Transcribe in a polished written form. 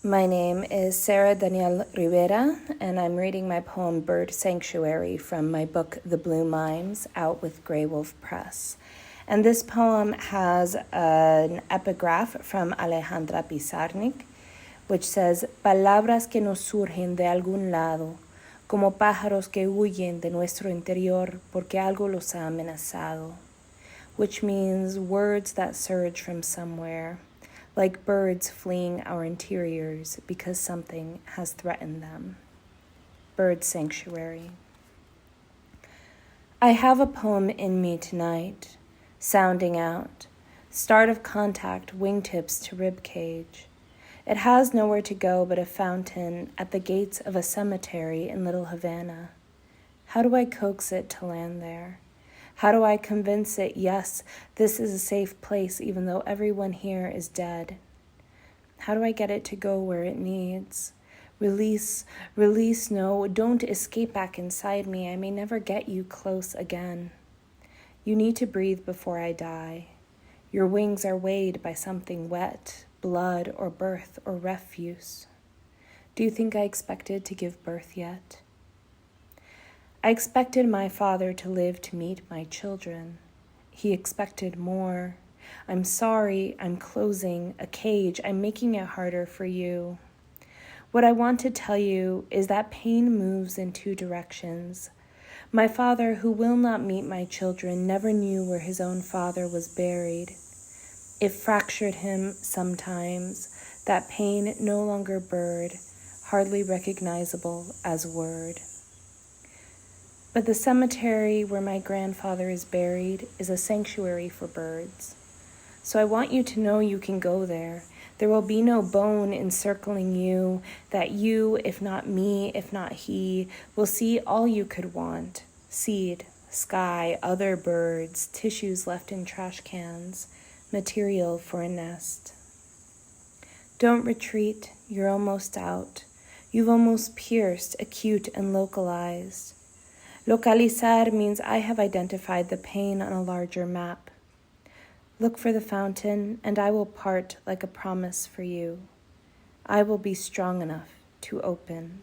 My name is Sara Daniele Rivera, and I'm reading my poem Bird Sanctuary from my book The Blue Mimes, out with Graywolf Press. And this poem has an epigraph from Alejandra Pizarnik, which says, palabras que nos surgen de algún lado, como pájaros que huyen de nuestro interior porque algo los ha amenazado, which means words that surge from somewhere, like birds fleeing our interiors because something has threatened them. Bird Sanctuary. I have a poem in me tonight, sounding out, start of contact, wingtips to ribcage. It has nowhere to go but a fountain at the gates of a cemetery in Little Havana. How do I coax it to land there? How do I convince it, yes, this is a safe place even though everyone here is dead? How do I get it to go where it needs? Release, no, don't escape back inside me. I may never get you close again. You need to breathe before I die. Your wings are weighed by something wet, blood or birth or refuse. Do you think I expected to give birth yet? I expected my father to live to meet my children. He expected more. I'm sorry, I'm closing a cage. I'm making it harder for you. What I want to tell you is that pain moves in two directions. My father, who will not meet my children, never knew where his own father was buried. It fractured him sometimes, that pain no longer bird, hardly recognizable as word. But the cemetery where my grandfather is buried is a sanctuary for birds. So I want you to know you can go there. There will be no bone encircling you, that you, if not me, if not he, will see all you could want. Seed, sky, other birds, tissues left in trash cans, material for a nest. Don't retreat, you're almost out. You've almost pierced, acute and localized. Localizar means I have identified the pain on a larger map. Look for the fountain, and I will part like a promise for you. I will be strong enough to open.